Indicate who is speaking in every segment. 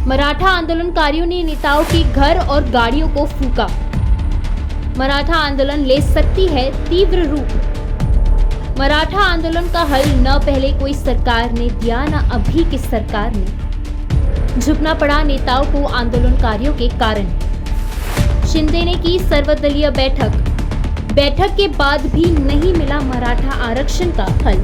Speaker 1: मराठा आंदोलनकारियों ने नेताओं के घर और गाड़ियों को फूंका। मराठा आंदोलन ले सकती है तीव्र रूप। मराठा आंदोलन का हल न पहले कोई सरकार ने दिया, न अभी की सरकार ने। झुकना पड़ा नेताओं को आंदोलनकारियों के कारण। शिंदे ने की सर्वदलीय बैठक के बाद भी नहीं मिला मराठा आरक्षण का हल।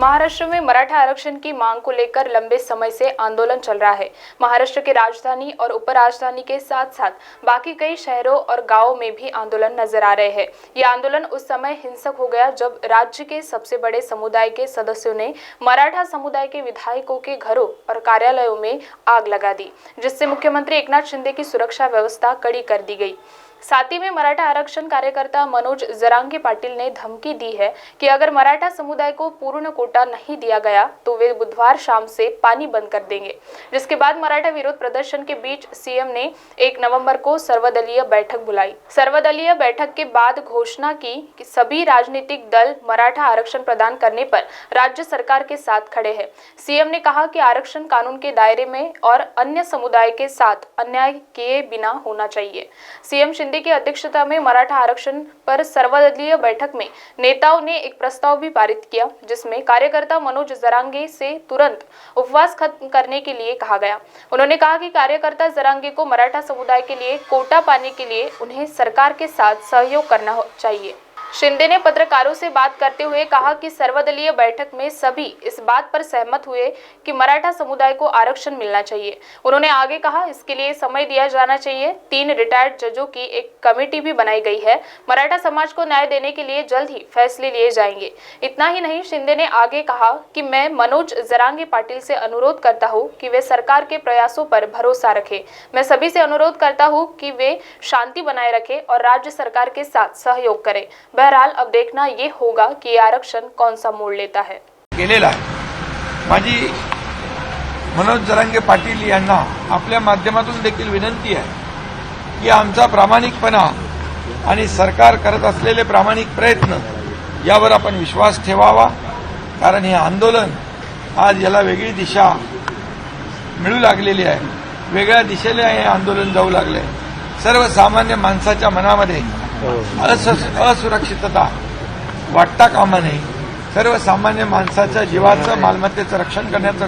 Speaker 2: महाराष्ट्र में मराठा आरक्षण की मांग को लेकर लंबे समय से आंदोलन चल रहा है। महाराष्ट्र के राजधानी और उपराजधानी के साथ साथ बाकी कई शहरों और गांवों में भी आंदोलन नजर आ रहे हैं। यह आंदोलन उस समय हिंसक हो गया जब राज्य के सबसे बड़े समुदाय के सदस्यों ने मराठा समुदाय के विधायकों के घरों और कार्यालयों में आग लगा दी, जिससे मुख्यमंत्री एकनाथ शिंदे की सुरक्षा व्यवस्था कड़ी कर दी गई। साथ ही में मराठा आरक्षण कार्यकर्ता मनोज जरांगे पाटिल ने धमकी दी है कि अगर मराठा समुदाय को पूर्ण कोटा नहीं दिया गया तो वे बुधवार शाम से पानी बंद कर देंगे। जिसके बाद मराठा विरोध प्रदर्शन के बीच सीएम ने 1 नवंबर को सर्वदलीय बैठक बुलाई। सर्वदलीय बैठक के बाद घोषणा की कि सभी राजनीतिक दल मराठा आरक्षण प्रदान करने पर राज्य सरकार के साथ खड़े हैं। सीएम ने कहा कि आरक्षण कानून के दायरे में और अन्य समुदाय के साथ अन्याय किए बिना होना चाहिए। सीएम शिंदे की अध्यक्षता में मराठा आरक्षण पर सर्वदलीय बैठक में नेताओं ने एक प्रस्ताव भी पारित किया, जिसमें कार्यकर्ता मनोज जरांगे से तुरंत उपवास खत्म करने के लिए कहा गया। उन्होंने कहा कि कार्यकर्ता जरांगे को मराठा समुदाय के लिए कोटा पाने के लिए उन्हें सरकार के साथ सहयोग करना चाहिए। शिंदे ने पत्रकारों से बात करते हुए कहा कि सर्वदलीय बैठक में सभी इस बात पर सहमत हुए कि मराठा समुदाय को आरक्षण मिलना चाहिए। उन्होंने आगे कहा, इसके लिए समय दिया जाना चाहिए। 3 रिटायर्ड जजों की एक कमेटी भी बनाई गई है। मराठा समाज को न्याय देने के लिए जल्द ही फैसले लिए जाएंगे। इतना ही नहीं, शिंदे ने आगे कहा कि मैं मनोज जरांगे पाटिल से अनुरोध करता हूँ कि वे सरकार के प्रयासों पर भरोसा रखें। मैं सभी से अनुरोध करता हूँ कि वे शांति बनाए रखें और राज्य सरकार के साथ सहयोग करें। बहरहाल अब देखना ये होगा कि ये आरक्षण कौन सा मोड़ लेता है।
Speaker 3: केलेला आहे। माझी मनोज जरांगे पाटील यांना आपल्या माध्यमातून देखील विनंती आहे की आमचा प्रामाणिकपणा आणि सरकार करत असलेले प्रामाणिक प्रयत्न यावर आपण विश्वास ठेवावा, कारण हे आंदोलन आज याला वेगळी दिशा मिळू लागलेली आहे। वेगळ्या दिशेला हे आंदोलन जाऊ लागले। सर्वसामान्य माणसाच्या मनामध्ये असुरक्षितता वाटता कामा नये। सर्वसामान्य माणसाच्या जीवाचं, मालमत्तेचं रक्षण करण्याची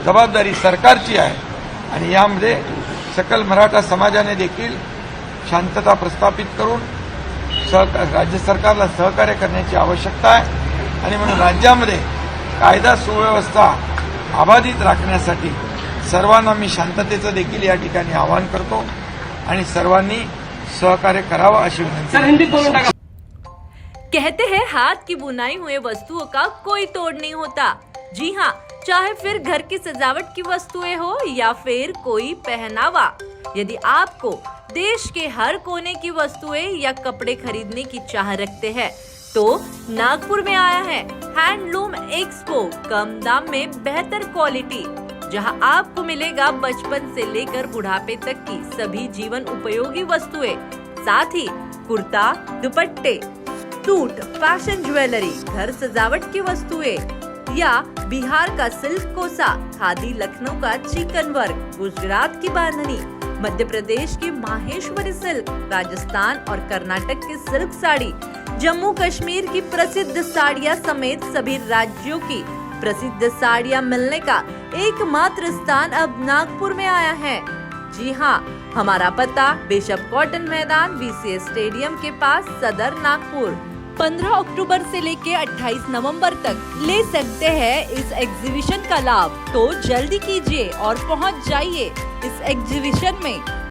Speaker 3: जबाबदारी सरकारची आहे आणि यामध्ये सकल मराठा समाजाने देखील शांतता प्रस्थापित करून राज्य सरकारला सहकार्य करण्याची आवश्यकता आहे आणि म्हणून राज्यामध्ये कायदा सुव्यवस्था अबाधित राखण्यासाठी सर्वांना मी शांततेचं देखील या ठिकाणी आवाहन करतो आणि सर्वांनी सहकार्य करावा अशी विनंती।
Speaker 4: कहते हैं हाथ की बुनाई हुए वस्तुओं का कोई तोड़ नहीं होता। जी हाँ, चाहे फिर घर की सजावट की वस्तुएं हो या फिर कोई पहनावा। यदि आपको देश के हर कोने की वस्तुएं या कपड़े खरीदने की चाह रखते हैं तो नागपुर में आया है हैंडलूम एक्सपो। कम दाम में बेहतर क्वालिटी, जहां आपको मिलेगा बचपन से लेकर बुढ़ापे तक की सभी जीवन उपयोगी वस्तुएं, साथ ही कुर्ता, दुपट्टे, सूट, फैशन ज्वेलरी, घर सजावट की वस्तुएं या बिहार का सिल्क कोसा, खादी लखनऊ का चिकन वर्क, गुजरात की बांधनी, मध्य प्रदेश की माहेश्वरी सिल्क, राजस्थान और कर्नाटक की सिल्क साड़ी, जम्मू कश्मीर की प्रसिद्ध साड़ियां समेत सभी राज्यों की प्रसिद्ध साड़ियां मिलने का एकमात्र स्थान अब नागपुर में आया है। जी हाँ, हमारा पता बिशप कॉटन मैदान, VCS स्टेडियम के पास, सदर नागपुर। 15 अक्टूबर से लेके 28 नवंबर तक ले सकते हैं इस एग्जीबिशन का लाभ। तो जल्दी कीजिए और पहुंच जाइए इस एग्जीबिशन में।